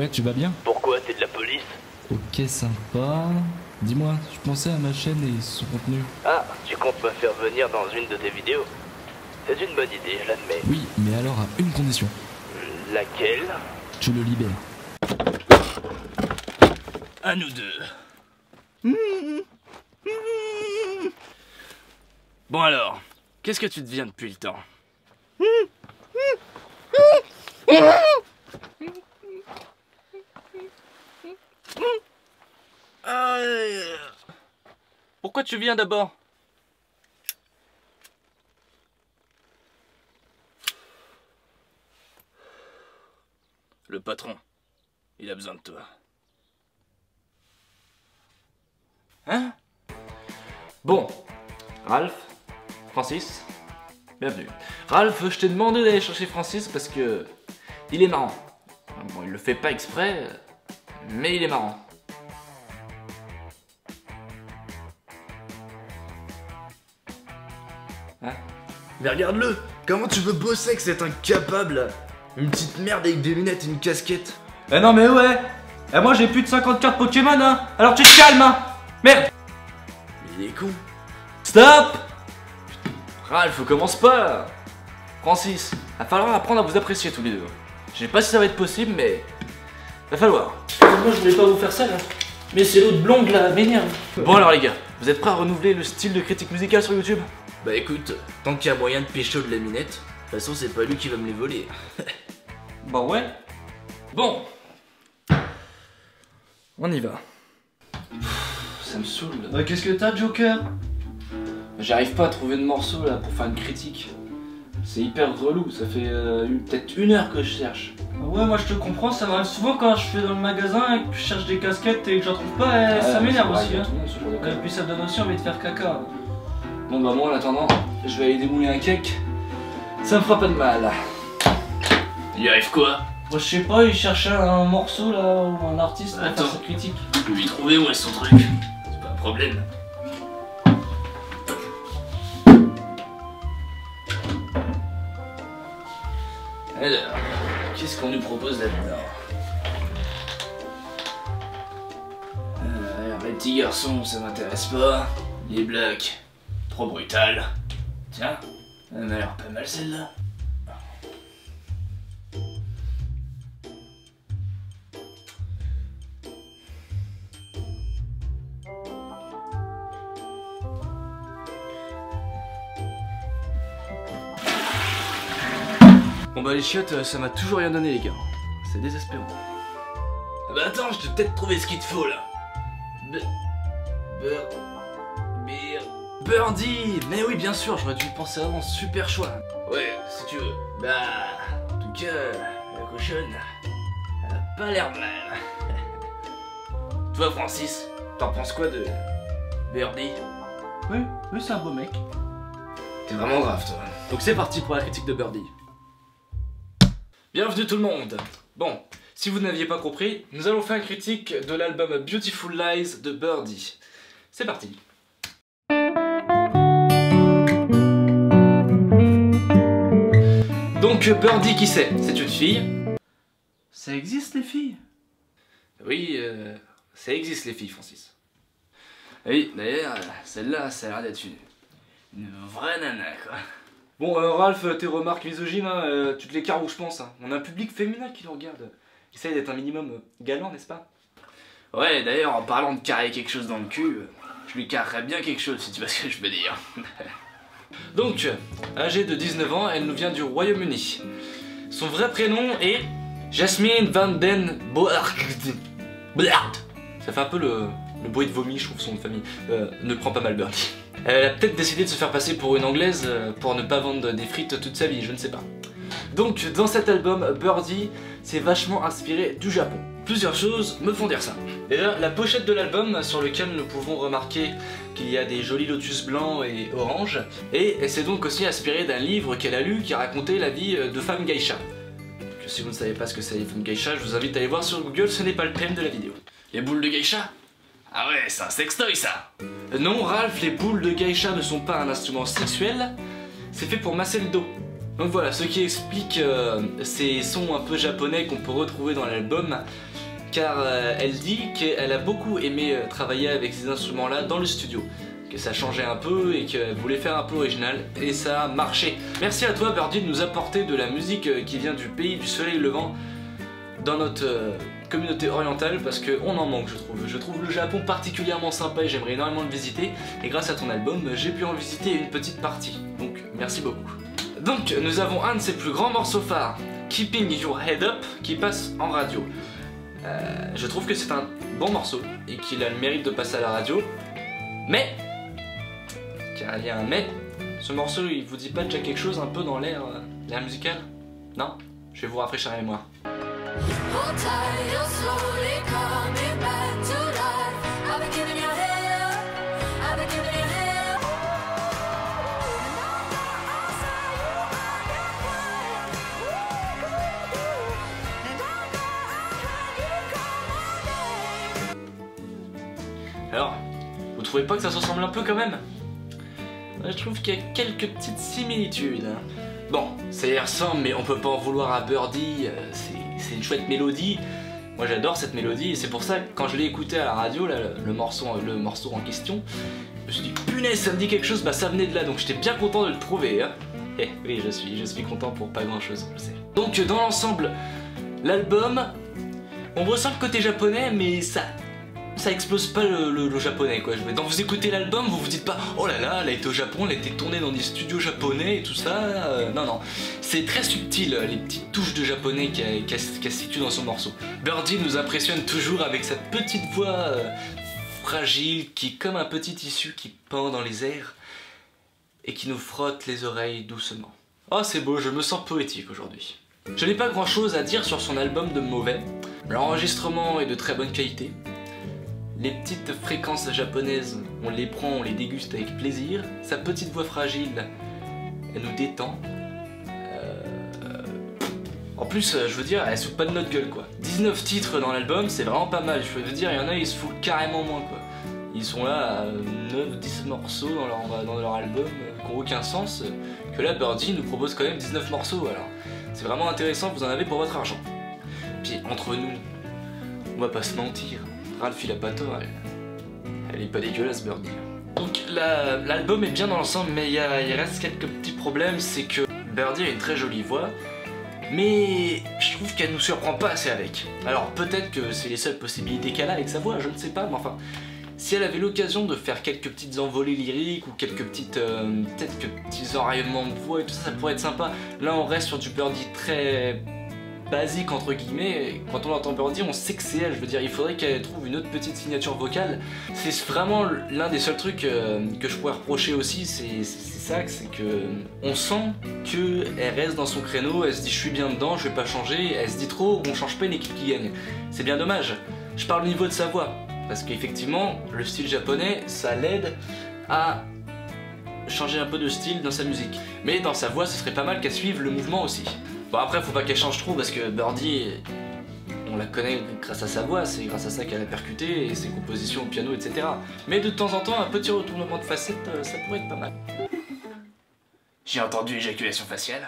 Ouais, tu vas bien? Pourquoi t'es de la police? Ok, sympa. Dis-moi, je pensais à ma chaîne et son contenu. Ah, tu comptes me faire venir dans une de tes vidéos? C'est une bonne idée, je l'admets. Oui, mais alors à une condition. Laquelle? Tu le libères. À nous deux. Bon alors, qu'est-ce que tu deviens depuis le temps? Pourquoi tu viens d'abord? Le patron, il a besoin de toi. Hein? Bon, Ralph, Francis, bienvenue. Ralph, je t'ai demandé d'aller chercher Francis parce que il est marrant. Bon, il le fait pas exprès, mais il est marrant. Hein? Mais regarde-le! Comment tu veux bosser avec cet incapable? Une petite merde avec des lunettes et une casquette. Eh non mais ouais! Eh moi j'ai plus de 50 cartes Pokémon hein! Alors tu te calmes hein! Merde! Il est con. Stop! Ralph, commence pas! Francis, va falloir apprendre à vous apprécier tous les deux. Je sais pas si ça va être possible mais... va falloir. Moi je voulais pas vous faire ça là. Mais c'est l'autre blonde là, m'énerve. Bon alors les gars, vous êtes prêts à renouveler le style de critique musicale sur YouTube? Bah écoute, tant qu'il y a moyen de pécho de la minette, de toute façon c'est pas lui qui va me les voler. Bah ouais. Bon. On y va. Ça me saoule. Bah qu'est-ce que t'as, Joker? J'arrive pas à trouver de morceau là pour faire une critique. C'est hyper relou, ça fait peut-être 1 heure que je cherche. Ouais, moi je te comprends, ça m'arrive souvent quand je vais dans le magasin et que je cherche des casquettes et que j'en trouve pas, et ça m'énerve aussi. Hein. Et puis ça me donne aussi envie de faire caca. Bon bah moi en attendant, je vais aller démouler un cake. Ça me fera pas de mal. Il arrive quoi? Moi je sais pas, il cherchait un morceau là, ou un artiste pour Attends. faire sa critique. Je peux lui trouver où est son truc. C'est pas un problème. Alors, qu'est-ce qu'on nous propose là-dedans? Alors, les petits garçons, ça m'intéresse pas. Les blocs, trop brutal. Tiens, elle m'a l'air pas mal celle-là. Bon bah les chiottes, ça m'a toujours rien donné les gars. C'est désespérant. Ah bah attends, je t'ai peut-être trouvé ce qu'il te faut là. Birdie! Mais oui bien sûr, j'aurais dû y penser avant, super choix. Ouais, si tu veux. Bah, en tout cas, la cochonne, elle a pas l'air mal. Toi, Francis, t'en penses quoi de Birdie? Oui, c'est un beau mec. T'es vraiment grave, toi. Donc c'est parti pour la critique de Birdie. Bienvenue tout le monde. Bon, si vous n'aviez pas compris, nous allons faire une critique de l'album Beautiful Lies de Birdie. C'est parti. Donc Birdie qui c'est? C'est une fille. Ça existe les filles? Oui, ça existe les filles, Francis. Oui, d'ailleurs, celle-là, ça a l'air d'être une vraie nana, quoi. Bon, Ralph, tes remarques misogynes, hein, tu te les carres où je pense. Hein. On a un public féminin qui nous regarde. Essaye d'être un minimum galant, n'est-ce pas? Ouais, d'ailleurs, en parlant de carrer quelque chose dans le cul, je lui carrerais bien quelque chose, si tu vois ce que je veux dire. Donc, âgée de 19 ans, elle nous vient du Royaume-Uni. Son vrai prénom est Jasmine Van Den Boart. Ça fait un peu le bruit de vomi, je trouve, son nom de famille. Ne prend pas mal Birdie. Elle a peut-être décidé de se faire passer pour une anglaise pour ne pas vendre des frites toute sa vie, je ne sais pas. Donc, dans cet album, Birdie s'est vachement inspiré du Japon. Plusieurs choses me font dire ça. Déjà, la pochette de l'album, sur lequel nous pouvons remarquer qu'il y a des jolis lotus blancs et orange, et elle s'est donc aussi inspirée d'un livre qu'elle a lu qui racontait la vie de femmes geisha. Donc, si vous ne savez pas ce que c'est les femmes geisha, je vous invite à aller voir sur Google, ce n'est pas le thème de la vidéo. Les boules de geisha? Ah ouais, c'est un sextoy ça! Non, Ralph, les boules de geisha ne sont pas un instrument sexuel, c'est fait pour masser le dos. Donc voilà, ce qui explique ces sons un peu japonais qu'on peut retrouver dans l'album car elle dit qu'elle a beaucoup aimé travailler avec ces instruments-là dans le studio. Que ça changeait un peu et qu'elle voulait faire un peu original, et ça a marché. Merci à toi Birdie de nous apporter de la musique qui vient du pays du soleil levant dans notre communauté orientale, parce qu'on en manque, je trouve. Je trouve le Japon particulièrement sympa et j'aimerais énormément le visiter, et grâce à ton album, j'ai pu en visiter une petite partie, donc merci beaucoup. Donc nous avons un de ses plus grands morceaux phares, Keeping Your Head Up, qui passe en radio. Je trouve que c'est un bon morceau et qu'il a le mérite de passer à la radio, mais, car il y a un mais, ce morceau il vous dit pas déjà quelque chose un peu dans l'air musical? Non? Je vais vous rafraîchir la mémoire. Alors, vous trouvez pas que ça se ressemble un peu quand même? Je trouve qu'il y a quelques petites similitudes. Bon, ça y ressemble, mais on peut pas en vouloir à Birdie, c'est une chouette mélodie. Moi j'adore cette mélodie et c'est pour ça que quand je l'ai écouté à la radio, là, le morceau en question, je me suis dit punaise, ça me dit quelque chose, bah ça venait de là, donc j'étais bien content de le trouver. Hein. Eh oui, je suis content pour pas grand chose, je sais. Donc dans l'ensemble, l'album, on ressent le côté japonais, mais ça explose pas le japonais quoi. Quand vous écoutez l'album, vous vous dites pas oh là là, elle a été au Japon, elle a été tournée dans des studios japonais et tout ça. Non non, c'est très subtil les petites touches de japonais qu'elle situe dans son morceau. Birdie nous impressionne toujours avec sa petite voix fragile qui est comme un petit tissu qui pend dans les airs et qui nous frotte les oreilles doucement. Oh c'est beau, je me sens poétique aujourd'hui. Je n'ai pas grand chose à dire sur son album de mauvais. L'enregistrement est de très bonne qualité. Les petites fréquences japonaises, on les prend, on les déguste avec plaisir. Sa petite voix fragile, elle nous détend. En plus, je veux dire, elle se fout pas de notre gueule quoi. 19 titres dans l'album, c'est vraiment pas mal. Je veux dire, il y en a, ils se foutent carrément moins quoi. Ils sont là à 9-10 morceaux dans leur album qui n'ont aucun sens. Que là, Birdie nous propose quand même 19 morceaux. Alors, c'est vraiment intéressant, vous en avez pour votre argent. Puis entre nous, on va pas se mentir. Ralph il a pas tort, elle est pas dégueulasse Birdie. Donc l'album est bien dans l'ensemble, mais il reste quelques petits problèmes, c'est que Birdie a une très jolie voix, mais je trouve qu'elle nous surprend pas assez avec. Alors peut-être que c'est les seules possibilités qu'elle a avec sa voix, je ne sais pas, mais enfin, si elle avait l'occasion de faire quelques petites envolées lyriques ou quelques petites, peut-être que petits enraillements de voix et tout ça, ça pourrait être sympa. Là on reste sur du Birdie très basique entre guillemets. Quand on entend Birdie, on sait que c'est elle. Je veux dire, il faudrait qu'elle trouve une autre petite signature vocale. C'est vraiment l'un des seuls trucs que je pourrais reprocher aussi, c'est ça, c'est que on sent qu'elle reste dans son créneau, elle se dit je suis bien dedans, je vais pas changer, elle se dit trop, on change pas une équipe qui gagne. C'est bien dommage. Je parle au niveau de sa voix, parce qu'effectivement, le style japonais, ça l'aide à changer un peu de style dans sa musique. Mais dans sa voix, ce serait pas mal qu'elle suive le mouvement aussi. Bon après faut pas qu'elle change trop parce que Birdie, on la connaît grâce à sa voix, c'est grâce à ça qu'elle a percuté et ses compositions au piano etc. Mais de temps en temps un petit retournement de facette ça pourrait être pas mal. J'ai entendu éjaculation faciale.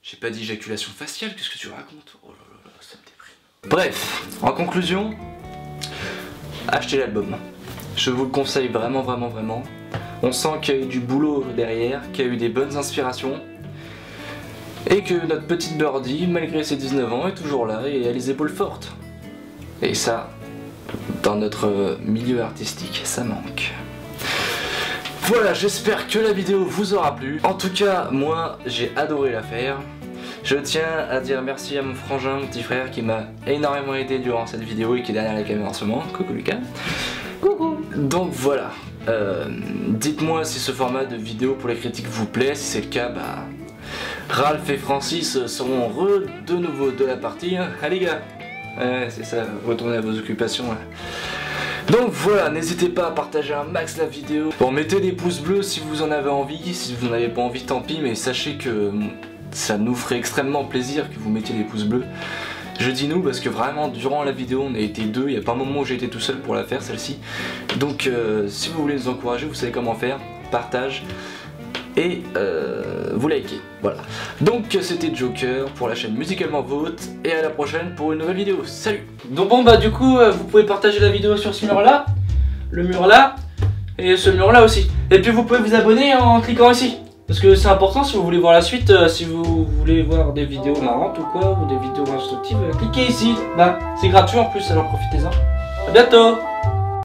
J'ai pas dit éjaculation faciale, qu'est-ce que tu racontes? Oh là là, ça me déprime. Bref, en conclusion, achetez l'album. Je vous le conseille vraiment vraiment vraiment. On sent qu'il y a eu du boulot derrière, qu'il y a eu des bonnes inspirations. Et que notre petite Birdie, malgré ses 19 ans, est toujours là et a les épaules fortes. Et ça, dans notre milieu artistique, ça manque. Voilà, j'espère que la vidéo vous aura plu. En tout cas, moi, j'ai adoré la faire. Je tiens à dire merci à mon frangin, mon petit frère, qui m'a énormément aidé durant cette vidéo et qui est derrière la caméra en ce moment. Coucou Lucas. Coucou. Donc voilà, dites-moi si ce format de vidéo pour les critiques vous plaît. Si c'est le cas, bah... Ralph et Francis seront de nouveau de la partie. Allez gars, ouais, c'est ça, retournez à vos occupations. Là. Donc voilà, n'hésitez pas à partager un max la vidéo. Bon, mettez des pouces bleus si vous en avez envie. Si vous n'en avez pas envie, tant pis, mais sachez que ça nous ferait extrêmement plaisir que vous mettiez des pouces bleus. Je dis nous parce que vraiment durant la vidéo on a été deux, il n'y a pas un moment où j'ai été tout seul pour la faire celle-ci. Donc si vous voulez nous encourager, vous savez comment faire, partage. et vous likez. Voilà. Donc c'était Joker pour la chaîne Musicalement Vôtre et à la prochaine pour une nouvelle vidéo. Salut. Donc bon bah du coup vous pouvez partager la vidéo sur ce mur là, le mur là et ce mur là aussi. Et puis vous pouvez vous abonner en cliquant ici. Parce que c'est important si vous voulez voir la suite, si vous voulez voir des vidéos marrantes ou quoi, ou des vidéos instructives, cliquez ici. Bah c'est gratuit en plus alors profitez-en. A bientôt.